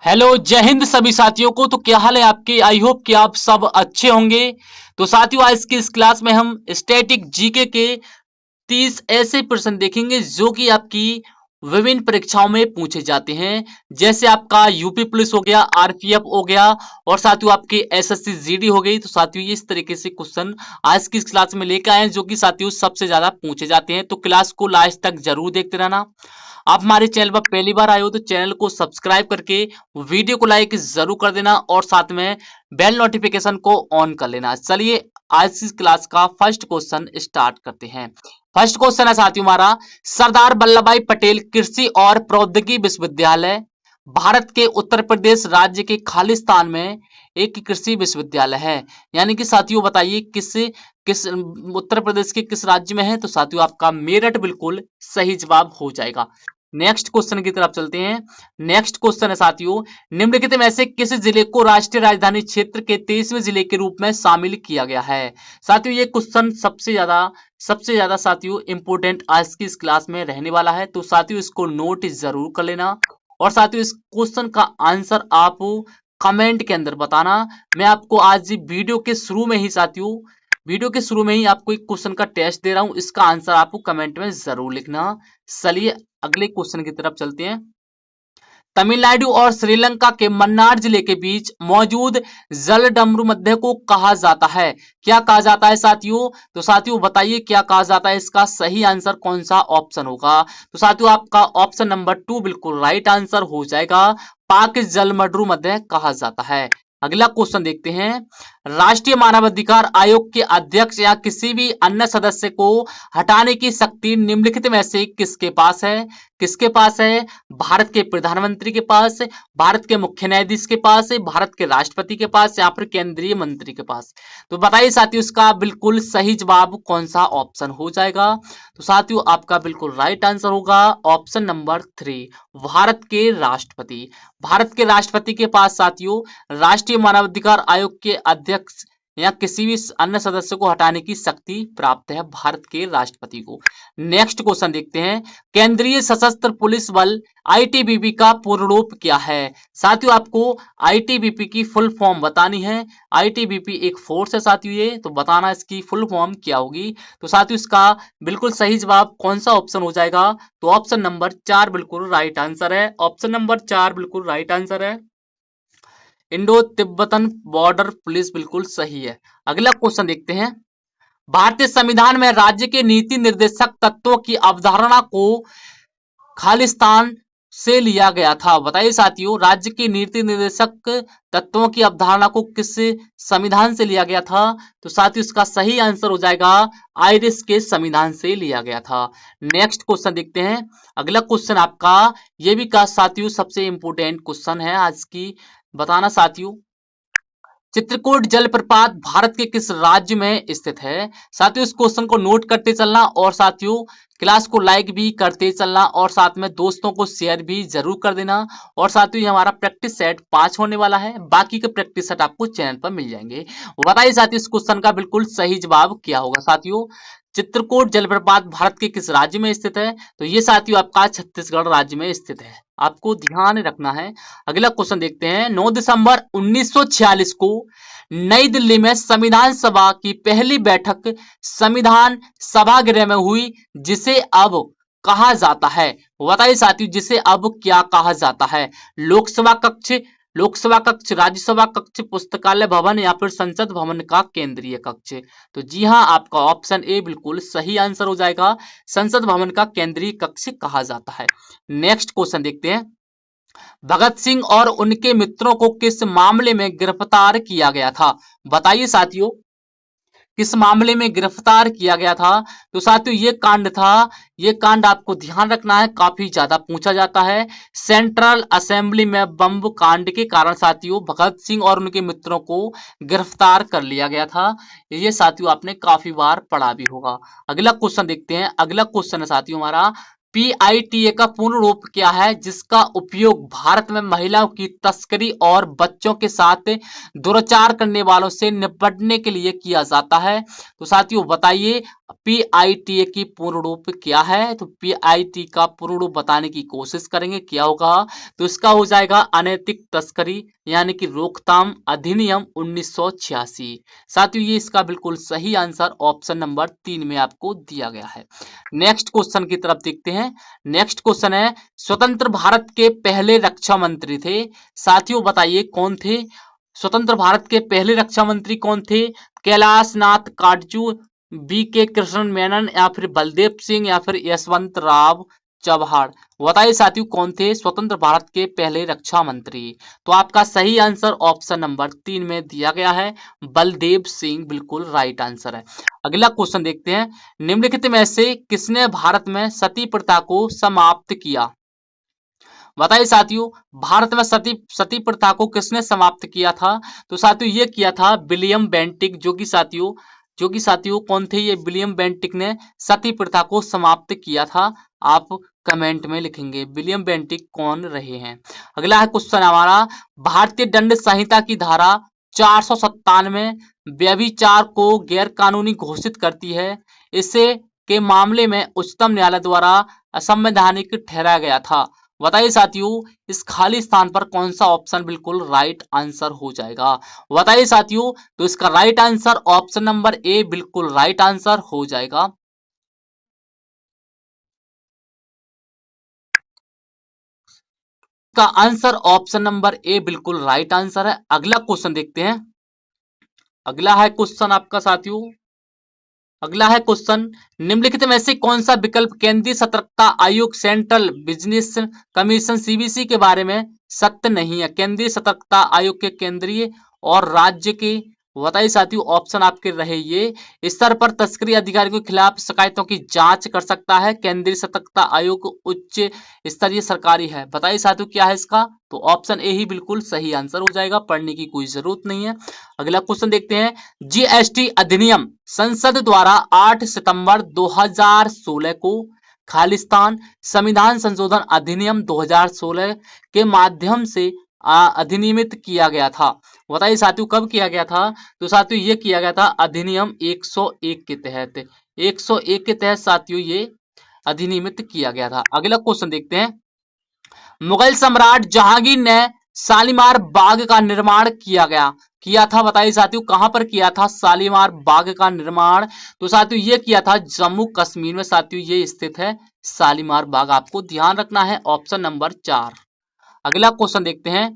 Hello, जय हिंद सभी साथियों को। तो क्या हाल है आपके? आई होप कि आप सब अच्छे होंगे। तो साथियों, आज की इस क्लास में हम स्टैटिक जीके के 30 ऐसे प्रश्न देखेंगे जो कि आपकी विभिन्न परीक्षाओं में पूछे जाते हैं। जैसे आपका यूपी पुलिस हो गया, आरपीएफ हो गया और साथियों आपकी एसएससी जीडी हो गई। तो साथियों इस तरीके से क्वेश्चन आज की इस क्लास में लेकर आए हैं जो कि साथियों सबसे ज्यादा पूछे जाते हैं। तो क्लास को लास्ट तक जरूर देखते रहना। आप हमारे चैनल पर पहली बार आए हो तो चैनल को सब्सक्राइब करके वीडियो को लाइक जरूर कर देना और साथ में बेल नोटिफिकेशन को ऑन कर लेना। चलिए आज की क्लास का फर्स्ट क्वेश्चन स्टार्ट करते हैं। फर्स्ट क्वेश्चन है साथियों हमारा, सरदार वल्लभ भाई पटेल कृषि और प्रौद्योगिकी विश्वविद्यालय भारत के उत्तर प्रदेश राज्य के खालिस्तान में एक कृषि विश्वविद्यालय है। यानी कि साथियों बताइए किस किस उत्तर प्रदेश के किस राज्य में है? तो साथियों आपका मेरठ बिल्कुल सही जवाब हो जाएगा। नेक्स्ट क्वेश्चन की तरफ चलते हैं। नेक्स्ट क्वेश्चन है साथियों, निम्नलिखित में से किस जिले को राष्ट्रीय राजधानी क्षेत्र के 23वें जिले के रूप में शामिल किया गया है? साथियों ये क्वेश्चन सबसे ज्यादा साथियों इंपोर्टेंट आज की इस क्लास में रहने वाला है। तो साथियों इसको नोट जरूर कर लेना और साथियों इस क्वेश्चन का आंसर आप कमेंट के अंदर बताना। मैं आपको आज वीडियो के शुरू में ही आपको एक क्वेश्चन का टेस्ट दे रहा हूं, इसका आंसर आपको कमेंट में जरूर लिखना। चलिए अगले क्वेश्चन की तरफ चलते हैं। तमिलनाडु और श्रीलंका के मन्नार जिले के बीच मौजूद जलडमरू मध्य को कहा जाता है? क्या कहा जाता है साथियों? तो साथियों बताइए क्या कहा जाता है, इसका सही आंसर कौन सा ऑप्शन होगा? तो साथियों आपका ऑप्शन नंबर 2 बिल्कुल राइट आंसर हो जाएगा। पाक जलमड्रू मध्य कहा जाता है। अगला क्वेश्चन देखते हैं। राष्ट्रीय मानवाधिकार आयोग के अध्यक्ष या किसी भी अन्य सदस्य को हटाने की शक्ति निम्नलिखित में से किसके पास है? किसके पास है? भारत के प्रधानमंत्री के पास, भारत के मुख्य न्यायाधीश के पास, भारत के राष्ट्रपति के पास या फिर केंद्रीय मंत्री के पास? तो बताइए साथियों इसका बिल्कुल सही जवाब कौन सा ऑप्शन हो जाएगा? तो साथियों आपका बिल्कुल राइट आंसर होगा ऑप्शन नंबर 3, भारत के राष्ट्रपति। भारत के राष्ट्रपति के पास साथियों राष्ट्रीय मानवाधिकार आयोग के अध्यक्ष या किसी भी अन्य सदस्य को हटाने की शक्ति प्राप्त है भारत के राष्ट्रपति को। नेक्स्ट क्वेश्चन देखते हैं। केंद्रीय सशस्त्र पुलिस बल आईटीबीपी का पूर्ण रूप क्या है? साथियों आपको आईटीबीपी की फुल फॉर्म बतानी है। आईटीबीपी एक फोर्स है साथियों, ये तो बताना इसकी फुल फॉर्म क्या होगी। तो साथियों इसका बिल्कुल सही जवाब कौन सा ऑप्शन हो जाएगा? तो ऑप्शन नंबर 4 बिल्कुल राइट आंसर है। ऑप्शन नंबर 4 बिल्कुल राइट आंसर है। इंडो तिब्बतन बॉर्डर पुलिस बिल्कुल सही है। अगला क्वेश्चन देखते हैं। भारतीय संविधान में राज्य के नीति निर्देशक तत्वों की अवधारणा को खालिस्तान से लिया गया था। बताइए साथियों राज्य की नीति निर्देशक तत्वों की अवधारणा को किस संविधान से लिया गया था? तो साथियों इसका सही आंसर हो जाएगा आयरिश के संविधान से लिया गया था। नेक्स्ट क्वेश्चन देखते हैं। अगला क्वेश्चन आपका ये भी का साथियों सबसे इंपोर्टेंट क्वेश्चन है आज की, बताना साथियों चित्रकूट जलप्रपात भारत के किस राज्य में स्थित है? साथियों इस क्वेश्चन को नोट करते चलना और साथियों क्लास को लाइक भी करते चलना और साथ में दोस्तों को शेयर भी जरूर कर देना। और साथियों ये हमारा प्रैक्टिस सेट 5 होने वाला है, बाकी के प्रैक्टिस सेट आपको चैनल पर मिल जाएंगे। बताइए साथियों इस क्वेश्चन का बिल्कुल सही जवाब क्या होगा? साथियों चित्रकूट जलप्रपात भारत के किस राज्य में स्थित है? तो ये साथियों आपका छत्तीसगढ़ राज्य में स्थित है, आपको ध्यान रखना है। अगला क्वेश्चन देखते हैं। 9 दिसंबर 1946 को नई दिल्ली में संविधान सभा की पहली बैठक संविधान सभागृह में हुई जिसे अब कहा जाता है? बताइए साथियों जिसे अब क्या कहा जाता है? लोकसभा कक्ष, राज्यसभा कक्ष, पुस्तकालय भवन या फिर संसद भवन का केंद्रीय कक्ष? तो जी हां आपका ऑप्शन ए बिल्कुल सही आंसर हो जाएगा। संसद भवन का केंद्रीय कक्ष कहा जाता है। नेक्स्ट क्वेश्चन देखते हैं। भगत सिंह और उनके मित्रों को किस मामले में गिरफ्तार किया गया था? बताइए साथियों किस मामले में गिरफ्तार किया गया था? तो साथियों ये कांड आपको ध्यान रखना है, काफी ज्यादा पूछा जाता है। सेंट्रल असेंबली में बम कांड के कारण साथियों भगत सिंह और उनके मित्रों को गिरफ्तार कर लिया गया था। ये साथियों आपने काफी बार पढ़ा भी होगा। अगला क्वेश्चन देखते हैं। अगला क्वेश्चन है साथियों हमारा पीआईटीए का पूर्ण रूप क्या है जिसका उपयोग भारत में महिलाओं की तस्करी और बच्चों के साथ दुराचार करने वालों से निपटने के लिए किया जाता है? तो साथियों बताइए PITA की पूर्ण रूप क्या है? तो PIT का पूर्ण रूप बताने की कोशिश करेंगे, क्या होगा? तो इसका हो जाएगा अनैतिक तस्करी यानी कि रोकथाम अधिनियम 1986। साथियों ये इसका बिल्कुल सही आंसर ऑप्शन नंबर 3 में आपको दिया गया है। नेक्स्ट क्वेश्चन की तरफ देखते हैं। नेक्स्ट क्वेश्चन है, स्वतंत्र भारत के पहले रक्षा मंत्री थे। साथियों बताइए कौन थे? स्वतंत्र भारत के पहले रक्षा मंत्री कौन थे? कैलाश नाथ काटजू, BK कृष्ण मेनन, या फिर बलदेव सिंह, या फिर यशवंत राव चव्हाण। बताइए साथियों कौन थे स्वतंत्र भारत के पहले रक्षा मंत्री? तो आपका सही आंसर ऑप्शन नंबर 3 में दिया गया है, बलदेव सिंह बिल्कुल राइट आंसर है। अगला क्वेश्चन देखते हैं, निम्नलिखित में से किसने भारत में सती प्रथा को समाप्त किया? बताइए साथियों भारत में सती प्रथा को किसने समाप्त किया था? तो साथियों ये किया था विलियम बेंटिक, जो कि साथियों कौन थे? ये विलियम बेंटिक ने सती प्रथा को समाप्त किया था। आप कमेंट में लिखेंगे विलियम बेंटिक कौन रहे हैं। अगला है क्वेश्चन हमारा, भारतीय दंड संहिता की धारा 497 व्यभिचार को गैर कानूनी घोषित करती है। इसे के मामले में उच्चतम न्यायालय द्वारा असंवैधानिक ठहराया गया था। बताइए साथियों इस खाली स्थान पर कौन सा ऑप्शन बिल्कुल राइट आंसर हो जाएगा? बताइए साथियों, तो इसका right answer option number A बिल्कुल राइट आंसर हो जाएगा। का आंसर ऑप्शन नंबर ए बिल्कुल राइट आंसर है। अगला क्वेश्चन देखते हैं। अगला है क्वेश्चन आपका साथियों, अगला है क्वेश्चन, निम्नलिखित में से कौन सा विकल्प केंद्रीय सतर्कता आयोग सेंट्रल बिजनेस कमीशन CBC के बारे में सत्य नहीं है? केंद्रीय सतर्कता आयोग के केंद्रीय और राज्य के, बताइए साथियों ऑप्शन आपके रहे ये, स्तर पर तस्करी अधिकारियों के खिलाफ शिकायतों की जांच कर सकता है। केंद्रीय सतर्कता आयोग उच्च स्तरीय सरकारी है। बताइए साथियों क्या है इसका? तो ऑप्शन ए ही बिल्कुल सही आंसर हो जाएगा, पढ़ने की कोई जरूरत नहीं है। अगला क्वेश्चन देखते हैं, GST अधिनियम संसद द्वारा 8 सितंबर 2016 को खालिस्तान संविधान संशोधन अधिनियम 2016 के माध्यम से अधिनियमित किया गया था। बताइए साथियों कब किया गया था? तो साथियों ये किया गया था अधिनियम 101 के तहत, 101 के तहत साथियों ये अधिनियमित किया गया था। अगला क्वेश्चन देखते हैं, मुगल सम्राट जहांगीर ने शालीमार बाग का निर्माण किया था। बताइए साथियों कहां पर किया था शालीमार बाग का निर्माण? तो साथियों ये किया था जम्मू कश्मीर में, साथियों ये स्थित है शालीमार बाग, आपको ध्यान रखना है ऑप्शन नंबर 4। अगला क्वेश्चन देखते हैं,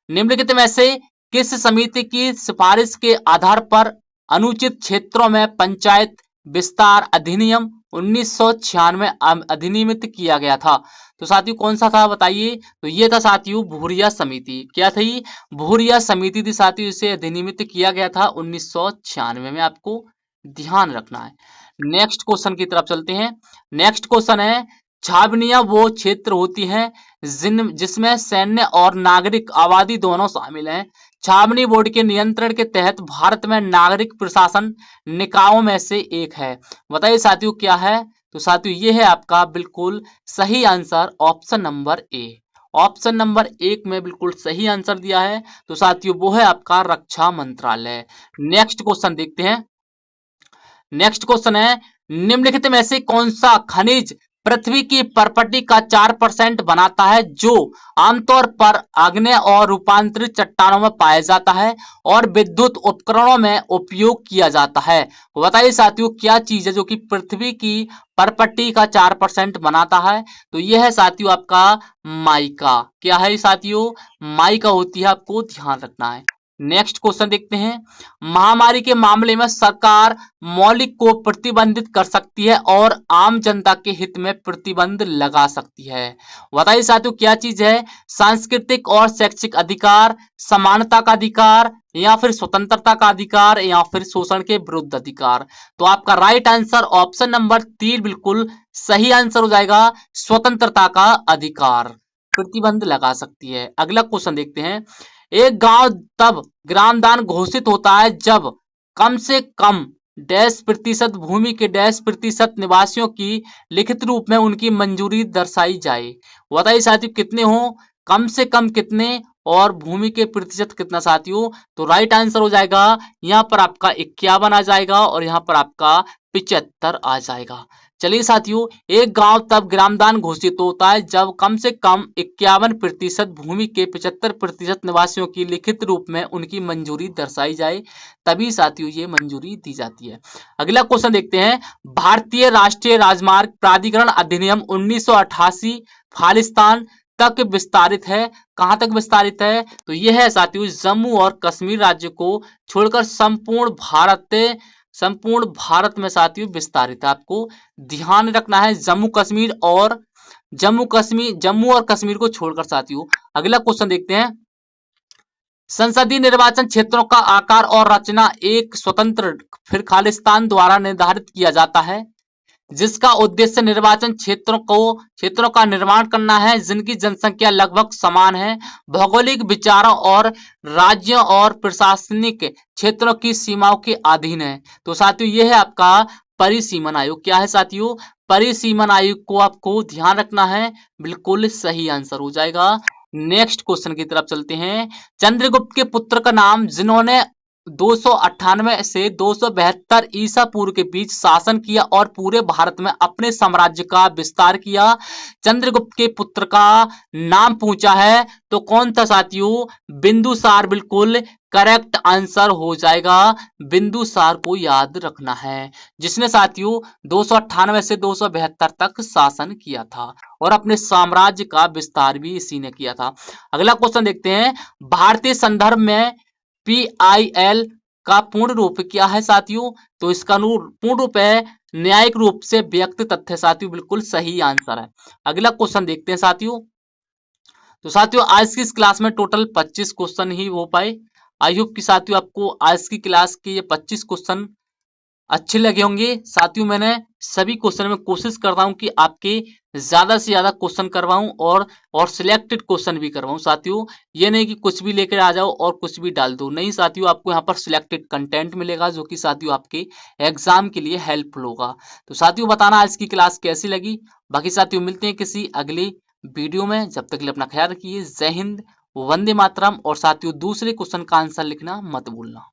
निम्नलिखित में से किस समिति की सिफारिश के आधार पर अनुचित क्षेत्रों में पंचायत विस्तार अधिनियम 1996 अधिनियमित किया गया था? तो साथियों कौन सा था बताइए? तो ये था साथियों भूरिया समिति। क्या थी? भूरिया समिति थी साथियों, इसे अधिनियमित किया गया था 1996 में, आपको ध्यान रखना है। नेक्स्ट क्वेश्चन की तरफ चलते हैं। नेक्स्ट क्वेश्चन है, छावनियां वो क्षेत्र होती हैं जिसमें सैन्य और नागरिक आबादी दोनों शामिल हैं। छावनी बोर्ड के नियंत्रण के तहत भारत में नागरिक प्रशासन निकायों में से एक है। बताइए साथियों क्या है? तो साथियों ये है आपका बिल्कुल सही answer option number A. Option number 1 में बिल्कुल सही आंसर दिया है, तो साथियों वो है आपका रक्षा मंत्रालय। नेक्स्ट क्वेश्चन देखते हैं। नेक्स्ट क्वेश्चन है, निम्नलिखित में से कौन सा खनिज पृथ्वी की परपटी का 4% बनाता है जो आमतौर पर आग्नेय और रूपांतरित चट्टानों में पाया जाता है और विद्युत उपकरणों में उपयोग किया जाता है? बताइए साथियों क्या चीज है जो कि पृथ्वी की परपटी का 4% बनाता है? तो यह है साथियों आपका माइका। क्या है साथियों? माइका होती है, आपको ध्यान रखना है। नेक्स्ट क्वेश्चन देखते हैं, महामारी के मामले में सरकार मौलिक को प्रतिबंधित कर सकती है और आम जनता के हित में प्रतिबंध लगा सकती है। बताइए साथियों क्या चीज है? सांस्कृतिक और शैक्षिक अधिकार, समानता का अधिकार, या फिर स्वतंत्रता का अधिकार, या फिर शोषण के विरुद्ध अधिकार? तो आपका राइट आंसर ऑप्शन नंबर 3 बिल्कुल सही आंसर हो जाएगा, स्वतंत्रता का अधिकार प्रतिबंध लगा सकती है। अगला क्वेश्चन देखते हैं, एक गांव तब ग्रामदान घोषित होता है जब कम से कम डैश प्रतिशत भूमि के डैश प्रतिशत निवासियों की लिखित रूप में उनकी मंजूरी दर्शाई जाए। बताइए साथियों कितने हो? कम से कम कितने और भूमि के प्रतिशत कितना साथियों? तो राइट आंसर हो जाएगा यहाँ पर आपका 51 आ जाएगा और यहाँ पर आपका 75 आ जाएगा। चलिए साथियों, एक गांव तब ग्रामदान घोषित होता है जब कम से कम 51% भूमि के 75% निवासियों की लिखित रूप में उनकी मंजूरी दर्शाई जाए, तभी साथियों ये मंजूरी दी जाती है। अगला क्वेश्चन देखते हैं। भारतीय राष्ट्रीय राजमार्ग प्राधिकरण अधिनियम 1988 खालिस्तान तक विस्तारित है। कहां तक विस्तारित है? तो यह है साथियों जम्मू और कश्मीर राज्य को छोड़कर संपूर्ण भारत में साथियों विस्तारित है। आपको ध्यान रखना है जम्मू और कश्मीर को छोड़कर साथियों। अगला क्वेश्चन देखते हैं। संसदीय निर्वाचन क्षेत्रों का आकार और रचना एक स्वतंत्र फिर खालिस्तान द्वारा निर्धारित किया जाता है, जिसका उद्देश्य निर्वाचन क्षेत्रों का निर्माण करना है जिनकी जनसंख्या लगभग समान है, भौगोलिक विचारों और राज्यों और प्रशासनिक क्षेत्रों की सीमाओं के अधीन है। तो साथियों यह है आपका परिसीमन आयोग। क्या है साथियों? परिसीमन आयोग को आपको ध्यान रखना है, बिल्कुल सही आंसर हो जाएगा। नेक्स्ट क्वेश्चन की तरफ चलते हैं। चंद्रगुप्त के पुत्र का नाम जिन्होंने 298 से 272 ईसा पूर्व के बीच शासन किया और पूरे भारत में अपने साम्राज्य का विस्तार किया, चंद्रगुप्त के पुत्र का नाम पूछा है तो कौन था साथियों? बिंदुसार बिल्कुल करेक्ट आंसर हो जाएगा। बिंदुसार को याद रखना है, जिसने साथियों 298 से 272 तक शासन किया था और अपने साम्राज्य का विस्तार भी इसी ने किया था। अगला क्वेश्चन देखते हैं। भारतीय संदर्भ में PIL का पूर्ण रूप क्या है साथियों? तो इसका पूर्ण रूप है न्यायिक रूप से व्यक्त तथ्य। साथियों बिल्कुल सही आंसर है। अगला क्वेश्चन देखते हैं साथियों। तो साथियों आज की इस क्लास में टोटल 25 क्वेश्चन ही हो पाए। आई होप कि साथियों आपको आज की क्लास के ये 25 क्वेश्चन अच्छे लगे होंगे। साथियों मैंने सभी क्वेश्चन में कोशिश करता हूं कि आपके ज्यादा से ज्यादा क्वेश्चन करवाऊं और सिलेक्टेड क्वेश्चन भी करवाऊं। साथियों ये नहीं कि कुछ भी लेकर आ जाओ और कुछ भी डाल दो, नहीं साथियों, आपको यहाँ पर सिलेक्टेड कंटेंट मिलेगा जो कि साथियों आपके एग्जाम के लिए हेल्पफुल होगा। तो साथियों बताना आज की क्लास कैसी लगी। बाकी साथियों मिलते हैं किसी अगली वीडियो में, जब तक के लिए अपना ख्याल रखिए। जय हिंद, वंदे मातरम। और साथियों दूसरे क्वेश्चन का आंसर लिखना मत भूलना।